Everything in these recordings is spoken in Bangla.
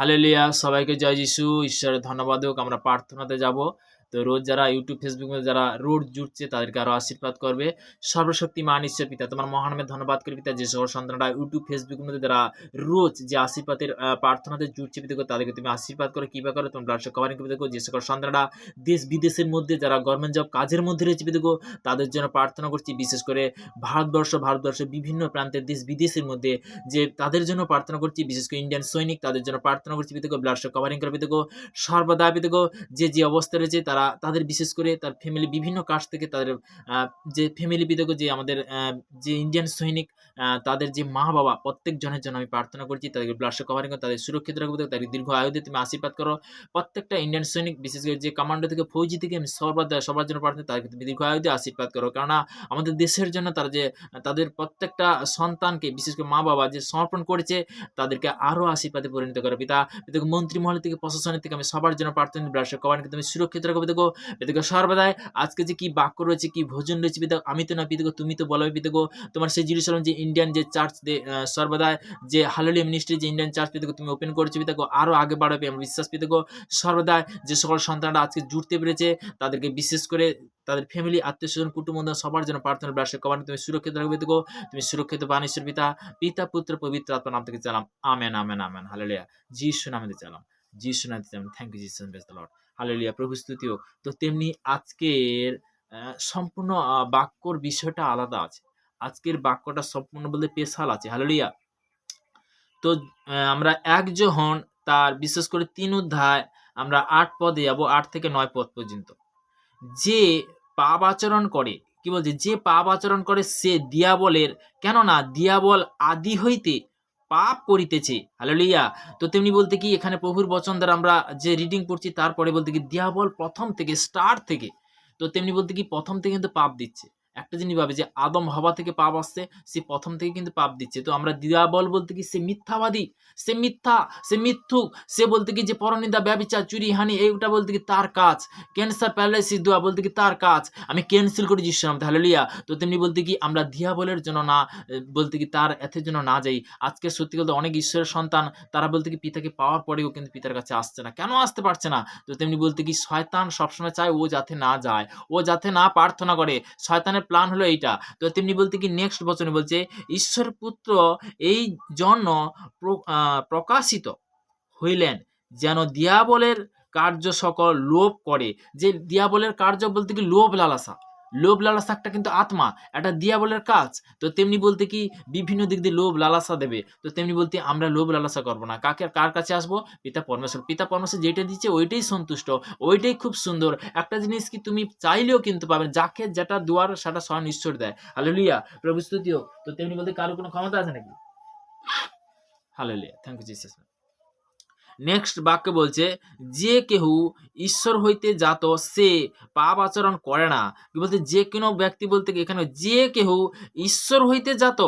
হালেলুয়া, সবাইকে জয় যিশু। ঈশ্বরের ধন্যবাদ হোক। আমরা প্রার্থনাতে যাব। তো রোজ যারা ইউটিউব, ফেসবুক মধ্যে যারা রোজ জুড়ছে তাদেরকে আরো আশীর্বাদ করবে। সর্বশক্তিমান ঈশ্বর পিতা, তোমার মহানামে ধন্যবাদ করি পিতা, যে সকল সন্তানরা ইউটিউব, ফেসবুক মধ্যে যারা রোজ যে আশীর্বাদের প্রার্থনাতে জুড়ছে পিতা, তাদেরকে তুমি আশীর্বাদ করো, কৃপা করো, তোমার ব্লাড কভারিং করে দেখো। যে সকল সন্তানরা দেশ বিদেশের মধ্যে যারা গভর্নমেন্ট জব কাজের মধ্যে রয়েছে পিতা, তাদের জন্য প্রার্থনা করছি। বিশেষ করে ভারতবর্ষের বিভিন্ন প্রান্তের দেশ বিদেশের মধ্যে যে তাদের জন্য প্রার্থনা করছি। বিশেষ করে ইন্ডিয়ান সৈনিক, তাদের জন্য প্রার্থনা করছি পিতা, ব্লাড কভারিং করে পিতা, সর্বদা পিতা যে অবস্থা রয়েছে তাদের বিশেষ করে তার ফ্যামিলি বিভিন্ন কাজ থেকে তাদের যে ফ্যামিলি পিতা, যে আমাদের যে ইন্ডিয়ান সৈনিক তাদের যে মা বাবা প্রত্যেক জনের জন্য আমি প্রার্থনা করছি। তাদেরকে ব্লাড কভারিং করো, তাদের সুরক্ষিত রাখবো, তাদের দীর্ঘ আয়ু দিয়ে তুমি আশীর্বাদ করো। প্রত্যেকটা ইন্ডিয়ান সৈনিক, বিশেষ করে যে কমান্ডো থেকে ফৌজি থেকে আমি সবার জন্য প্রার্থনা, তাদেরকে তুমি দীর্ঘ আয়ু দিয়ে আশীর্বাদ করো। কেননা আমাদের দেশের জন্য তারা যে তাদের প্রত্যেকটা সন্তানকে বিশেষ করে মা বাবা যে সমর্পণ করেছে, তাদেরকে আরো আশীর্বাদে পরিণত করো পিতা। মন্ত্রী মহল থেকে, প্রশাসনের থেকে আমি সবার জন্য প্রার্থনা, ব্লাড কভারিংকে তুমি সুরক্ষিত রাখো পিতা। সর্বদাই আজকে যে কি বাক্য রয়েছে, কি ভোজন রয়েছে পিতা, আমি তো না পিতা, তুমি তো বলো পিতা। তোমার সেই জেরুজালেম যে ইন্ডিয়ান যে চার্চ সর্বদাই যে হালেলুয়া মিনিস্ট্রি যে ইন্ডিয়ান চার্চ পিতা, তুমি ওপেন করেছো পিতা, আরো আগে বাড়াবে আমার বিশ্বাস পিতা। সর্বদাই যে সকল সন্তানরা আজকে জুড়তে পেরেছে, তাদেরকে বিশেষ করে তাদের ফ্যামিলি, আত্মীয় স্বজন, কুটুম্ব সবার জন্য প্রার্থনা, ব্লাড কভারিং তুমি সুরক্ষিত রাখবে পিতা। তুমি সুরক্ষিত বানিশ্বর পিতা, পিতা, পুত্র, পবিত্র আত্মার নাম থেকে চালাম। Amen, amen, amen. হালেলুয়া। যিশু নামে চালাম, যিশু নামে চালাম। Thank you Jesus, praise the Lord. Hallelujah, প্রভু স্তুতি হোক। তো তেমনি আজকের সম্পূর্ণ বাক্যর বিষয়টা আলাদা আছে। আজকের বাক্যটা সম্পূর্ণ বলতে স্পেশাল আছে। হালেলুয়া। তো আমরা 1 যোহন তার বিশেষ করে 3 অধ্যায় আমরা 8 পদে যাব, 8 থেকে 9 পদ পর্যন্ত। যে পাপ আচরণ করে, কি বলছে, যে পাপ আচরণ করে সে দিয়াবলের, কেননা দিয়াবল আদি হইতে পাপ করিতেছে। হালেলুয়া। তো তেমনি বলতে কি এখানে প্রভুর বচন দ্বারা আমরা যে রিডিং পড়ছি, তারপরে বলতে কি দিয়াবল প্রথম থেকে স্টার্ট থেকে, তো তেমনি বলতে কি প্রথম থেকে কিন্তু পাপ দিচ্ছে। একটা জিনিস ভাবে যে আদম হওয়া থেকে পাপ আসছে, সে প্রথম থেকে কিন্তু পাপ দিচ্ছে। তো আমরা দিয়াবল বলতে কি সে মিথ্যাবাদী, সে মিথ্যা, সে মিথ্যুক, সে বলতে কি যে পরনিন্দা, ব্যভিচার, চুরি, হানি, এইটা বলতে কি তার কাজ। ক্যান্সার, প্যারালাইসিস দোয়া বলতে কি তার কাজ। আমি ক্যান্সেল করি যিশুর নামে। হালেলুয়া। তো তেমনি বলতে কি আমরা দিয়াবলের জন্য না, বলতে কি তার এথের জন্য না যাই। আজকে সত্যি বলতে অনেক ঈশ্বরের সন্তান তারা বলতে কি পিতাকে পাওয়ার পরেও কিন্তু পিতার কাছে আসছে না। কেন আসতে পারছে না? তো তেমনি বলতে কি শয়তান সবসময় চায় ও যাতে না যায়, ও যাতে না প্রার্থনা করে। শয়তানের প্ল্যান হলো এইটা। তো তেমনি বলতে কি নেক্সট বচনে বলছে ঈশ্বর পুত্র এই জন্য প্রকাশিত হইলেন যেন দিয়াবলের কার্য সকল লোভ করে। যে দিয়াবলের কার্য বলতে কি লোভ লালসা, লোভ লালসা একটা কিন্তু আত্মা, এটা দিয়াবলের কাজ। তো তেমনি বলতে কি বিভিন্ন দিক দিয়ে লোভ লালসা দেবে। তো তেমনি বলতে আমরা লোভ লালসা করবো না। কার কাছে আসবো? পিতা পরমেশ্বর। পিতা পরমেশ্বর যেটা দিচ্ছে ওইটাই সন্তুষ্ট, ওইটাই খুব সুন্দর। একটা জিনিস কি তুমি চাইলেও কিন্তু পাবেন, যাকে যেটা দুয়ার সেটা স্বয়ং ঈশ্বর দেয়। হালেলুয়া, প্রভু স্তুতি হোক। তো তেমনি বলতে কারো কোনো ক্ষমতা আছে নাকি? Hallelujah, thank you Jesus. Next বাক্য বলছে যে কেহু ঈশ্বর হইতে জাত সে পাপ আচরণ করে না। কি বলতে, যে কোনো ব্যক্তি বলতে এখানে যে কেহু ঈশ্বর হইতে জাত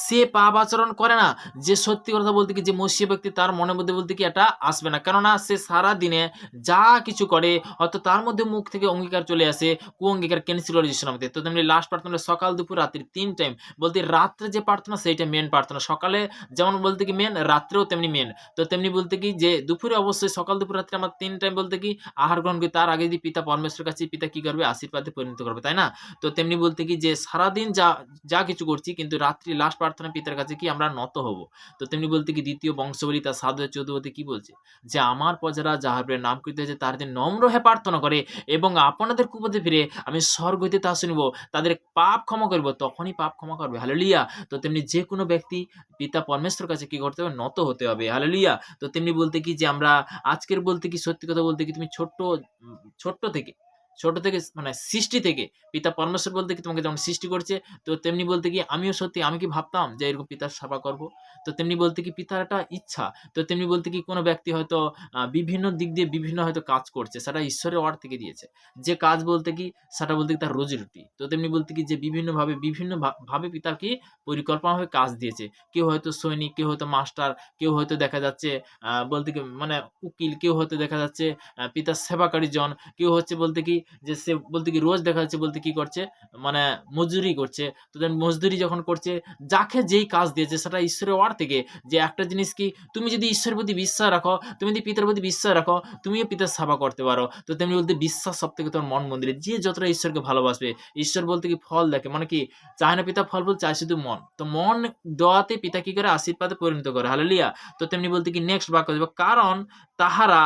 সে পাপ আচরণ করে না। যে সত্যি কথা বলতে কি যে মসিয়া ব্যক্তি, তার মনের মধ্যে বলতে কি এটা আসবে না। কেননা সে সারা দিনে যা কিছু করে হয়তো তার মধ্যে মুখ থেকে অঙ্গীকার চলে আসে, অঙ্গীকার ক্যান্সেল করে যিশুর নামে। তো তেমনি লাস্ট প্রার্থনা সকাল, দুপুর, রাত্রি 3 টাইম। বলতে রাত্রে যে প্রার্থনা সেইটা মেন প্রার্থনা। সকালে যেমন বলতে কি মেন, রাত্রেও তেমনি মেন। তো তেমনি বলতে কি যে দুপুরে অবশ্যই, সকাল, দুপুর, রাত্রে আমার 3 টাইম বলতে কি আহার গ্রহণ করি। তার আগে যদি পিতা পরমেশ্বরের কাছে পিতা কি করবে? আশীর্বাদে পরিণত করবে, তাই না? তো তেমনি বলতে কি যে সারাদিন যা কিছু করছি, কিন্তু রাত্রি লাস্ট প্রার্থনা পিতার কাছে কি আমরা নত হব। তো তেমনি বলতে কি দ্বিতীয় বংশবলী তার 7:14 কি বলছে যে আমার প্রজারা যাহার নাম করিতে হয়েছে তার যে নম্র হয়ে প্রার্থনা করে এবং আপনাদের কুপথে ফিরে আমি স্বর্গ হইতে তা শুনিব, তাদের পাপ ক্ষমা করব, তখনই পাপ ক্ষমা করবে। হালেলুয়া। তো তেমনি যে কোনো ব্যক্তি পিতা পরমেশ্বরের কাছে কি করতে হবে? নত হতে হবে। হালেলুয়া। তো তেমনি বলতে কি যে আমরা আজকের বলতে কি সত্যি কথা বলতে কি তুমি ছোট থেকে মানে সৃষ্টি থেকে পিতা পরমেশ্বর বলতে কি তোমাকে যেমন সৃষ্টি করছে, তো তেমনি বলতে কি আমিও সত্যি আমি কি ভাবতাম যে এরকম পিতার সেবা করব? তো তেমনি বলতে কি পিতার একটা ইচ্ছা। তো তেমনি বলতে কি কোনো ব্যক্তি হয়তো বিভিন্ন দিক দিয়ে বিভিন্ন হয়তো কাজ করছে, সেটা ঈশ্বরের ওয়ার্ড থেকে দিয়েছে। যে কাজ বলতে কি সেটা বলতে কি তার রুজি-রুটি। তো তেমনি বলতে কি যে বিভিন্ন ভাবে পিতার কি পরিকল্পনাভাবে কাজ দিয়েছে। কেউ হয়তো সৈনিক, কেউ হয়তো মাস্টার, কেউ হয়তো দেখা যাচ্ছে বলতে কি মানে উকিল, কেউ হয়তো দেখা যাচ্ছে পিতার সেবাকারী জন, কেউ হচ্ছে বলতে কি যে সে বলতে কি রোজ দেখা যাচ্ছে বলতে কি করছে, মানে মজদুরি করছে। তো দেন মজদুরি যখন করছে, যাকে যেই কাজ দিয়েছে সেটা ঈশ্বরের ওয়ার্ড থেকে, যে একটা জিনিস কি, তুমি যদি ঈশ্বরের প্রতি বিশ্বাস রাখো, তুমি যদি পিতার প্রতি বিশ্বাস রাখো, তুমিও পিতার সেবা করতে পারো। তো তেমনি বলতে বিশ্বাস সবথেকে তোমার মন মন্দিরে, যে যতটা ঈশ্বরকে ভালোবাসবে, ঈশ্বর বলতে কি ফল দেখে, মানে কি চায় না পিতা ফল, বলতে চায় শুধু মন। তো মন দেওয়াতে পিতা কি করে, আশীর্বাদে পরিণত করে। হালেলুয়া। তো তেমনি বলতে কি নেক্সট বাক্য দেব, কারণ তাহারা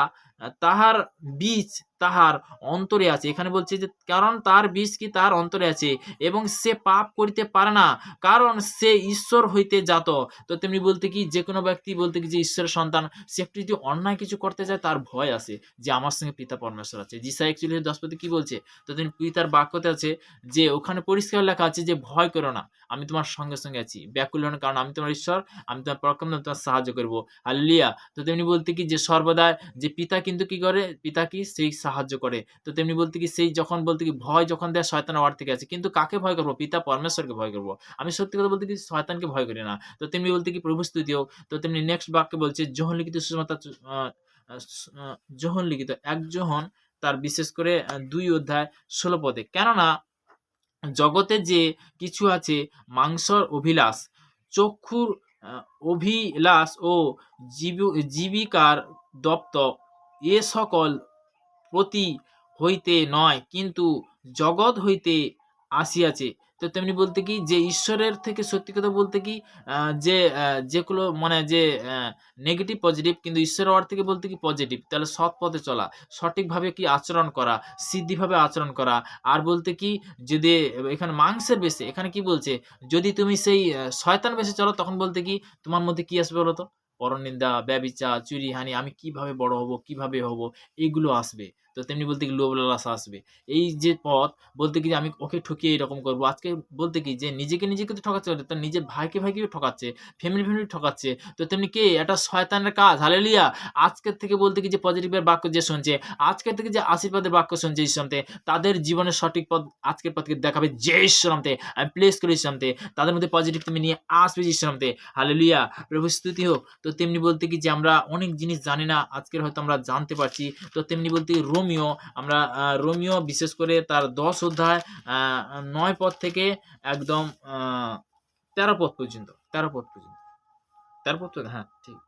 তাহার বীজ তাহার অন্তরে আছে। এখানে বলছে যে কারণ তার বীজ কি তার অন্তরে আছে, এবং সে পাপ করিতে পারে না, কারণ সে ঈশ্বর হইতে জাত। তো তেমনি বলতে কি যে কোনো ব্যক্তি বলতে কি যে ঈশ্বরের সন্তান, সে একটু যদি অন্যায় কিছু করতে যায় তার ভয় আছে যে আমার সঙ্গে পিতা পরমেশ্বর আছে। যিশা 41:10 কি বলছে, তো তেমনি পিতার বাক্যতে আছে যে ওখানে পরিষ্কার লেখা আছে যে ভয় করো না, আমি তোমার সঙ্গে সঙ্গে আছি, ব্যাকুল হও না, কারণ আমি তোমার ঈশ্বর, আমি তোমার পরাক্রম, তোমার সাহায্য করবো। হালেলুয়া। তো তেমনি বলতে কি যে সর্বদা যে পিতা কিন্তু কি করে, পিতা কি সেই সাহায্য করে। তো তেমনি বলতে কি সেই যখন বলতে কি ভয় যখন দেয় শয়তানের ওয়ার্ড থেকে আছে, কিন্তু কাকে ভয় করবো, পিতা পরমেশ্বরকে ভয় করবো। আমি সত্যি কথা বলতে কি শয়তানকে ভয় করি না। তো তেমনি বলতে কি প্রভু স্তুতি হোক। তো তেমনি নেক্সট বাক্যে বলছে যোহন লিখিত সুসমাচার, যোহন লিখিত 1 যোহন তার বিশেষ করে 2 অধ্যায় 16 পদে, কেননা জগতে যে কিছু আছে, মাংসর অভিলাষ, চক্ষুর অভিলাষ ও জীবিকার দপ্ত, এ সকল প্রতি হইতে নয়, কিন্তু জগৎ হইতে আসিয়াছে। তো তেমনি বলতে কি যে ঈশ্বরের থেকে সত্যি কথা বলতে কি যে যেগুলো মানে যে নেগেটিভ পজিটিভ, কিন্তু ঈশ্বরের ওয়ার্ড থেকে বলতে কি পজিটিভ, তাহলে সৎ পথে চলা, সঠিকভাবে কি আচরণ করা, সিদ্ধিভাবে আচরণ করা। আর বলতে কি যদি এখানে মাংসের বেশে, এখানে কি বলছে, যদি তুমি সেই শয়তান বেশে চলো, তখন বলতে কি তোমার মধ্যে কি আসবে বলো তো, পরনিন্দা, ব্যভিচার, চুরি, হানি, আমি কিভাবে বড় হব, কিভাবে হব, এইগুলো আসবে। তো তেমনি বলতে কি লোভ লালসা আসবে। এই যে পথ বলতে কি যে আমি ওকে ঠকিয়ে এরকম করব। আজকে বলতে কি যে নিজেকে তো ঠকাচ্ছে, তার নিজের ভাইকেও ঠকাচ্ছে, ফ্যামিলি ঠকাচ্ছে। তো তেমনি কে এটা শয়তানের কাজ। হালেলুয়া। আজকের থেকে বলতে কি যে পজিটিভের বাক্য যে শুনছে, আজকের থেকে যে আশীর্বাদের বাক্য শুনছে ঈশ্বরতে, তাদের জীবনের সঠিক পথ আজকের পথকে দেখাবে যে ঈশ্বরতে। আমি প্লেস করি ঈশ্বরতে, তাদের মধ্যে পজিটিভ তুমি নিয়ে আসবে ঈশ্বরতে। হালেলুয়া। প্রভু স্তুতি হোক। তো তেমনি বলতে কি যে আমরা অনেক জিনিস জানি না, আজকের হয়তো আমরা জানতে পারছি। তো তেমনি বলতে রোমিও, আমরা রোমিও বিশেষ করে তার 10 অধ্যায় 9 পদ থেকে একদম 13 পদ পর্যন্ত, 13 পদ পর্যন্ত, 13 পদ তো হ্যাঁ ঠিক।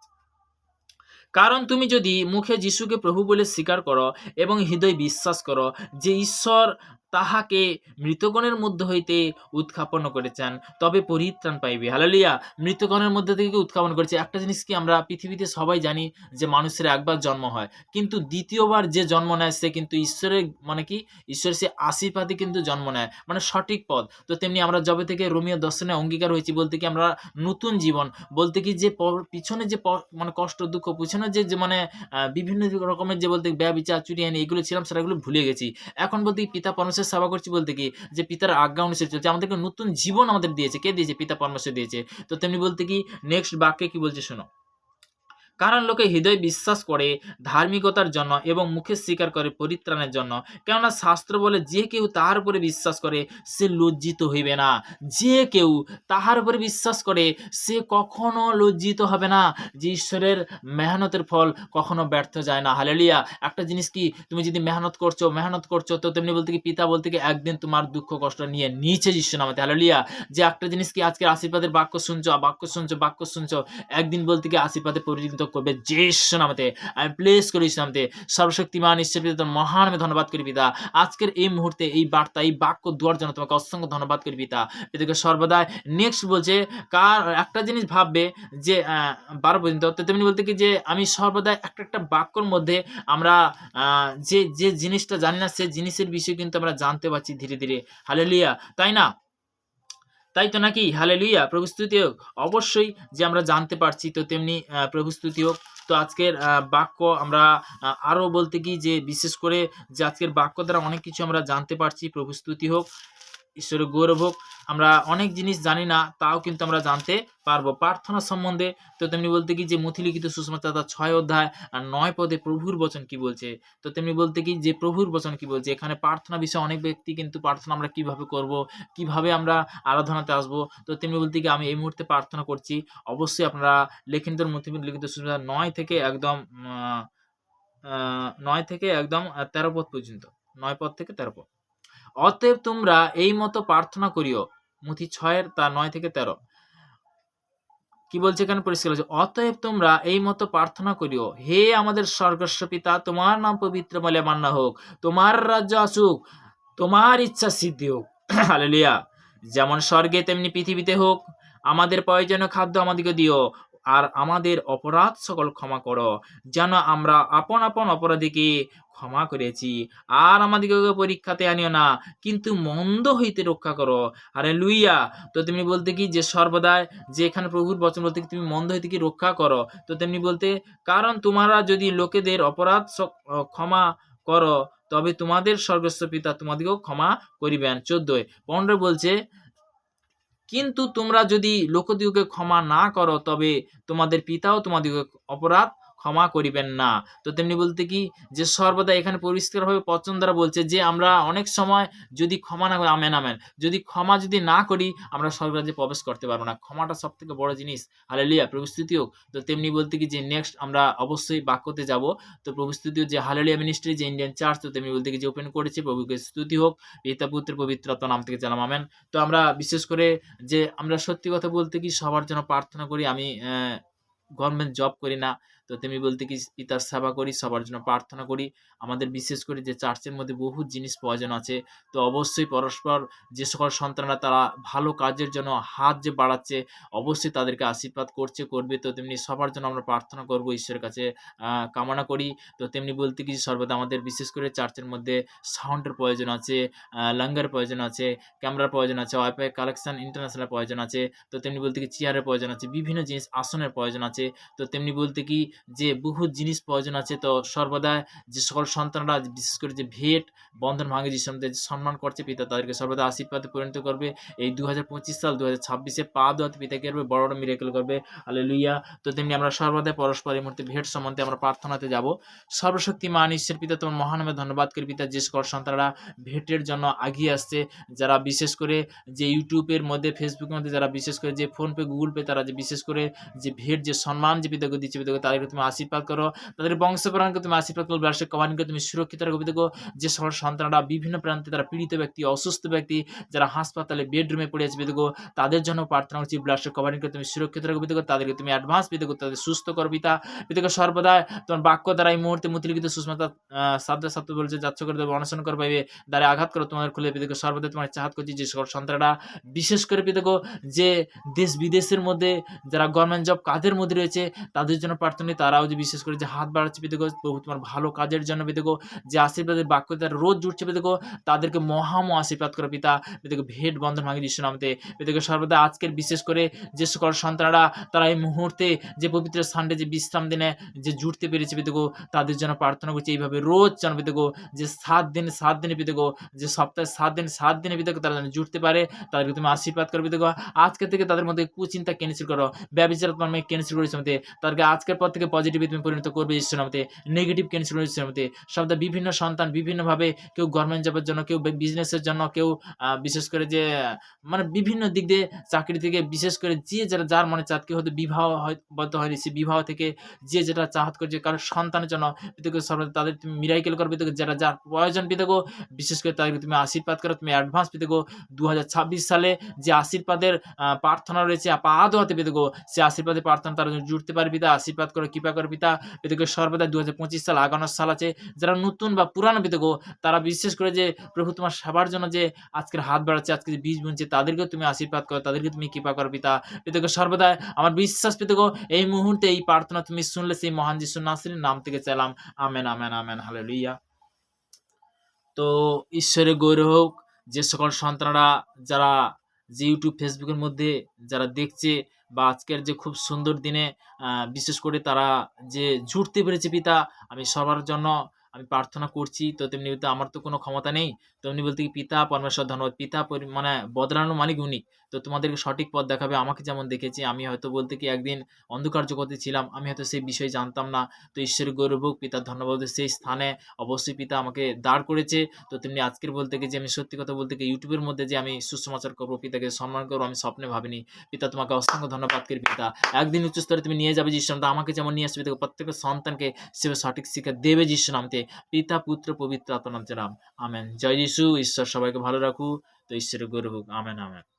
কারণ তুমি যদি মুখে যিশুকে প্রভু বলে স্বীকার করো এবং হৃদয়ে বিশ্বাস করো যে ঈশ্বর তাহাকে মৃতগণের মধ্য হইতে উত্থাপন করেছেন, তবে পরিত্রাণ পাইবে। হালেলুয়া। মৃতগণের মধ্যে থেকে উত্থাপন করেছে। একটা জিনিস কি আমরা পৃথিবীতে সবাই জানি যে মানুষের একবার জন্ম হয়, কিন্তু দ্বিতীয়বার যে জন্ম নেয় সে কিন্তু ঈশ্বরের মানে কি ঈশ্বরের সে আশীর্বাদে কিন্তু জন্ম নেয়, মানে সঠিক পথ। তো তেমনি আমরা যবে থেকে রোমিও দর্শনে অঙ্গীকার হয়েছি বলতে কি আমরা নতুন জীবন বলতে কি যে পিছনে যে মানে কষ্ট দুঃখ, পিছনে যে মানে বিভিন্ন রকমের যে বলতে ব্যভিচার, চুরি, হানি এগুলো ছিলাম, সেটাগুলো ভুলে গেছি। এখন বলতে কি পিতা পরমেশ্বরের সেবা করছি বলতে কি যে পিতার আজ্ঞা অনুসারে চলছে, আমাদেরকে নতুন জীবন আমাদের দিয়েছে। কে দিয়েছে? পিতা পরমেশ্বর দিয়েছে। তো তেমনি বলতে কি নেক্সট বাক্যে কি বলছে শোনো, কারণ লোকে হৃদয়ে বিশ্বাস করে ধার্মিকতার জন্য এবং মুখে স্বীকার করে পরিত্রাণের জন্য, কেননা শাস্ত্র বলে যে কেউ তাহার উপরে বিশ্বাস করে সে লজ্জিত হইবে না। যে কেউ তাহার উপরে বিশ্বাস করে সে কখনো লজ্জিত হবে না। যে ঈশ্বরের মেহনতের ফল কখনো ব্যর্থ যায় না। হালেলুয়া। একটা জিনিস কি, তুমি যদি মেহনত করছো, তো তেমনি বলতে কি পিতা বলতে কি একদিন তোমার দুঃখ কষ্ট নিয়ে নিচে যিশু নামে। হালেলুয়া। যে একটা জিনিস কি আজকে আশীর্বাদের বাক্য শুনছো, একদিন বলতে কি আশীর্বাদে পরিণত করবে যিশু নামে। আমি প্লেস করি যিশু নামে। সর্বশক্তিমান ঈশ্বর পিতা তোর মহান নামে ধন্যবাদ করি পিতা। আজকের এই মুহূর্তে এই বার্তা, এই বাক্য দেওয়ার জন্য তোমাকে অসংখ্য ধন্যবাদ করি পিতা। পিতাকে সর্বদা নেক্সট বলছে কার একটা জিনিস ভাববে যে 12 পর্যন্ত, তো তেমনি বলতে কি যে আমি সর্বদা একটা বাক্যর মধ্যে আমরা যে যে জিনিসটা জানি না সেই জিনিসের বিষয়ে কিন্তু আমরা জানতে পারছি ধীরে ধীরে। হালেলুয়া। তাই না? তাই তো নাকি? হালেলুয়া। প্রভু স্তুতি হোক। অবশ্যই যে আমরা জানতে পারছি, তো তেমনি প্রভু স্তুতি হোক। তো আজকের বাক্য আমরা আরো বলতে কি যে বিশেষ করে যে আজকের বাক্য দ্বারা অনেক কিছু আমরা জানতে পারছি। প্রভু স্তুতি হোক, ঈশ্বরের গৌরব হোক। আমরা অনেক জিনিস জানি না, তাও কিন্তু আমরা জানতে পারবো প্রার্থনা সম্বন্ধে। তো তেমনি বলতে কি যে মথিলিখিত সুসমাচার 6 অধ্যায় 9 পদে প্রভুর বচন কি বলছে। তো তেমনি বলতে কি যে প্রভুর বচন কি বলছে, এখানে প্রার্থনা বিষয়ে অনেক ব্যক্তি কিন্তু প্রার্থনা আমরা কিভাবে করব, কিভাবে আমরা আরাধনাতে আসবো। তো তেমনি বলতে কি আমি এই মুহূর্তে প্রার্থনা করছি। অবশ্যই আপনারা লেখিত মথিলিখিত সুসমাচার 9 থেকে একদম 9 থেকে একদম 13 পদ পর্যন্ত, 9 পদ থেকে 13 পদ। অতএব তোমরা এই মতো প্রার্থনা করিও। মথি 6 তার 9 থেকে 13। কি বলছে এখানে পরিষ্কার বলছে, অতএব তোমরা এই মতো প্রার্থনা করিও, হে আমাদের স্বর্গস্ব পিতা, তোমার নাম পবিত্র বলে মান্না হোক, তোমার রাজ্য আসুক, তোমার ইচ্ছা সিদ্ধি হোক। হালেলুয়া। যেমন স্বর্গে তেমনি পৃথিবীতে হোক। আমাদের প্রয়োজনীয় খাদ্য আমাদেরকে দিও, আর আমাদের অপরাধ সকল ক্ষমা করো, যেন আমরা আপন আপন অপরাধীকে ক্ষমা করেছি। আর আমাদিগকে পরীক্ষাতে আনিও না, কিন্তু মন্দ হইতে রক্ষা করো। হালেলুয়া। তো তেমনি বলতে কি যে সর্বদাই যে এখানে প্রভুর বচন বলতে কি তুমি মন্দ হইতে কি রক্ষা করো। তো তেমনি বলতে কারণ তোমরা যদি লোকেদের অপরাধ ক্ষমা করো, তবে তোমাদের স্বর্গস্থ পিতা তোমাদিগও ক্ষমা করিবেন। 14 15 বলছে, কিন্তু তোমরা যদি লোকদিগকে ক্ষমা না করো, তবে তোমাদের পিতাও তোমাদিগকে অপরাধ ক্ষমা করিবেন না। তো তেমনি বলতে কি যে সর্বদা এখানে পরিষ্কারভাবে বচন দ্বারা বলছে যে আমরা অনেক সময় যদি ক্ষমা না করি, আমেন আমেন, যদি ক্ষমা যদি না করি আমরা স্বর্গরাজ্যে প্রবেশ করতে পারবো না। ক্ষমাটা সবথেকে বড় জিনিস। হালেলুয়া, প্রভু স্তুতি হোক। তো তেমনি বলতে কি যে নেক্সট আমরা অবশ্যই বাক্যতে যাব। তো প্রভু স্তুতি হোক যে হালেলুয়া মিনিস্ট্রি যে ইন্ডিয়ান চার্চ, তো তেমনি বলতে কি যে ওপেন করেছে, প্রভুকে স্তুতি হোক। পিতা পুত্র পবিত্র আত্মার নাম থেকে চালাম, আমেন। তো আমরা বিশেষ করে যে আমরা সত্যি কথা বলতে কি সবার জন্য প্রার্থনা করি। আমি গভর্নমেন্ট জব করি না, তো তেমনি বলতে কি পিতার সেবা করি, সবার জন্য প্রার্থনা করি। আমাদের বিশেষ করে যে চার্চের মধ্যে বহু জিনিস প্রয়োজন আছে, তো অবশ্যই পরস্পর যে সকল সন্তানরা তারা ভালো কাজের জন্য হাত যে বাড়াচ্ছে, অবশ্যই তাদেরকে আশীর্বাদ করছে, করবে। তো তেমনি সবার জন্য আমরা প্রার্থনা করব, ঈশ্বরের কাছে কামনা করি। তো তেমনি বলতে কি সর্বদা আমাদের বিশেষ করে চার্চের মধ্যে সাউন্ডের প্রয়োজন আছে, লঙ্গার প্রয়োজন আছে, ক্যামেরার প্রয়োজন আছে, ওয়াইফাই কালেকশন ইন্টারন্যাশনাল প্রয়োজন আছে। তো তেমনি বলতে কি চেয়ারের প্রয়োজন আছে, বিভিন্ন জিনিস আসনের প্রয়োজন আছে। তো তেমনি বলতে কি যে বহু জিনিস প্রয়োজন আছে। তো সর্বদা যে সকল সন্তানরা বিশেষ করে যে ভেট বন্ধন ভাঙে যে সম্মান করছে, পিতা তাদেরকে সর্বদা আশীর্বাদে পরিণত করবে। এই 2025 সাল 2026-এ পা দেওয়াতে পিতাকে করবে, বড় বড় মিরাকেল করবে। হালেলুয়া। তো তেমনি আমরা সর্বদা পরস্পর এই মুহূর্তে ভেট সম্বন্ধে আমরা প্রার্থনাতে যাব। সর্বশক্তিমান ঈশ্বর পিতা, তোমার মহান নামে ধন্যবাদ করি পিতা, যে সকল সন্তানরা ভেটের জন্য আগিয়ে আসছে, যারা বিশেষ করে যে ইউটিউবের মধ্যে, ফেসবুকের মধ্যে যারা বিশেষ করে যে ফোনপে গুগল পে তারা যে বিশেষ করে যে ভেট যে সম্মান যে পিতাকে দিচ্ছে, পিতাকে তাদেরকে তুমি আশীর্বাদ করো, তাদের বংশপরাণকে তুমি আশীর্বাদ করো, ব্যবসায়িক কমানিকে তুমি সুরক্ষিত রাখো পিতাকে। যে সকল সন্তানরা বিভিন্ন প্রান্তে তারা পীড়িত ব্যক্তি, অসুস্থ ব্যক্তি, যারা হাসপাতালে বেডরুমে পড়ে আছে পিতাকে, তাদের জন্য প্রার্থনা করছি, ব্যবসায়িক কমানিকে তুমি সুরক্ষিত রাখো পিতাকে, তাদেরকে তুমি অ্যাডভান্স পিতাকে তাদের সুস্থ করো পিতা। পিতাকে সর্বদা তোমার বাক্য দ্বারা এই মুহূর্তে মুদ্রিত সুস্মিতা সাধ্য সাধ্য বলছে যাচ্ছ করে দেবে, অনশন করে পাইবে, দ্বারে আঘাত করো তোমাদের খুলে পিতাকে। সর্বদা তোমার চাহাত করছি যে সকল সন্তানরা বিশেষ করে পিতাকে যে দেশ বিদেশের মধ্যে যারা গভর্নমেন্ট জব কাজের মধ্যে রয়েছে, তাদের জন্য প্রার্থনা, তারাও যে বিশেষ করে যে হাত বাড়াচ্ছে পিতাকে, প্রভু তোমার ভালো কাজের জন্য পিতাকে, যে আশীর্বাদের বাক্য তারা রোজ জুটছে পিতাকে, তাদেরকে মহামো আশীর্বাদ করে পিতা। পিতাকে ভেট বন্ধন ভাঙি যিশু নামতে। পিতাকে সর্বদা আজকের বিশেষ করে যে সকল সন্তানরা তারা এই মুহূর্তে যে পবিত্র সানডে যে বিশ্রাম দিনে যে জুটতে পেরেছে পিতাকে, তাদের জন্য প্রার্থনা করছি এইভাবে রোজ যেন পিতাকে যে 7 দিনে পিতাকে, যে সপ্তাহে 7 দিনে পিতাকে তারা যেন জুটতে পারে, তাদেরকে তুমি আশীর্বাদ করবে পিতাকে। আজকে থেকে তাদের মধ্যে কুচিন্তা ক্যান্সেল করো, ব্যভিচার তোমার মেয়ে ক্যান্সেল করেছে মতে, তাদেরকে আজকের পর থেকে পজিটিভে তুমি পরিণত করবে ঈশ্বর নামতে, নেগেটিভ ক্যান্সেল করেছে মতে। সবদা বিভিন্ন সন্তান বিভিন্নভাবে, কেউ গভর্নমেন্ট জবের জন্য, কেউ বিজনেসের জন্য, কেউ বিশেষ করে যে মানে বিভিন্ন দিক দিয়ে চাকরি থেকে, বিশেষ করে যে যারা যার মনে চাঁদ, কেউ হয়তো বিবাহ বদ্ধ হয়নি, সে বিবাহ থেকে যে যেটা চাহাত করছে কারণ সন্তানের জন্য পিতাকে, সর্বদা তাদের তুমি মিরাইকেল করবে পিতাকে, যারা যার প্রয়োজন পিতাকে, বিশেষ করে তাদেরকে তুমি আশীর্বাদ করো, তুমি অ্যাডভান্স পিতাকে 2026 সালে যে আশীর্বাদের প্রার্থনা রয়েছে পা দোয়াতে পিতাকে, সে আশীর্বাদের প্রার্থনা তারা জুড়তে পারে পিতা। আশীর্বাদ করো, কৃপা করো পিতা। পিতাকে সর্বদা 2025 সাল আগানোর সাল আছে, যারা নতুন বা পুরানো পিতাকে, তারা বিশেষ করে যে প্রভু তোমার সবার জন্য যে আজকের হাত বাড়াচ্ছে, আজকে যে বীজ বুনছে, তাদেরকেও তুমি আশীর্বাদ করো, তাদেরকে তুমি কৃপা করো পিতা। পিতাকে সর্বদা আমার বিশ্বাস পিতাকে এই মুহূর্তে এই প্রার্থনা তুমি শুনলে সেই মহান যিশু নাসিরের নাম থেকে চাইলাম, আমেন আমেন আমেন, হালেলুয়া। তো ঈশ্বরের গৌরব হোক। যে সকল সন্তানরা যারা যে ইউটিউব ফেসবুকের মধ্যে যারা দেখছে, বা আজকের যে খুব সুন্দর দিনে বিশেষ করে তারা যে জুটতে পেরেছে পিতা, আমি সবার জন্য আমি প্রার্থনা করছি। তো তেমনি বলতে আমার তো কোনো ক্ষমতা নেই, তেমনি বলতে কি পিতা পরমেশ্বর ধন্যবাদ। পিতা মানে বদলানোর মালিক উনি, তো তোমাদেরকে সঠিক পথ দেখাবে। আমাকে যেমন দেখেছি, আমি হয়তো বলতে কি একদিন অন্ধকার জগতে ছিলাম, আমি হয়তো সেই বিষয়ে জানতাম না। তো ঈশ্বরের গৌরব হোক, পিতার ধন্যবাদ, সেই স্থানে অবশ্যই পিতা আমাকে দাঁড় করেছে। তো তেমনি আজকের বলতে কি যে আমি সত্যি কথা বলতে কি ইউটিউবের মধ্যে যে আমি সুসমাচার করবো, পিতাকে সম্মান করবো, আমি স্বপ্নে ভাবিনি। পিতা তোমাকে অসংখ্য ধন্যবাদ করি পিতা। একদিন উচ্চ স্তরে তুমি নিয়ে যাবে যিশু নামতে, আমাকে যেমন নিয়ে আসবে পিতা, প্রত্যেকের সন্তানকে সেভাবে সঠিক শিক্ষা দেবে যিশু নামতে। পিতা পুত্র পবিত্র আত্মার নামে নাম। আমেন। জয় যিশু। ঈশ্বর সবাইকে ভালো রাখুক। তো ঈশ্বরের গৌরব হোক। Amen amen.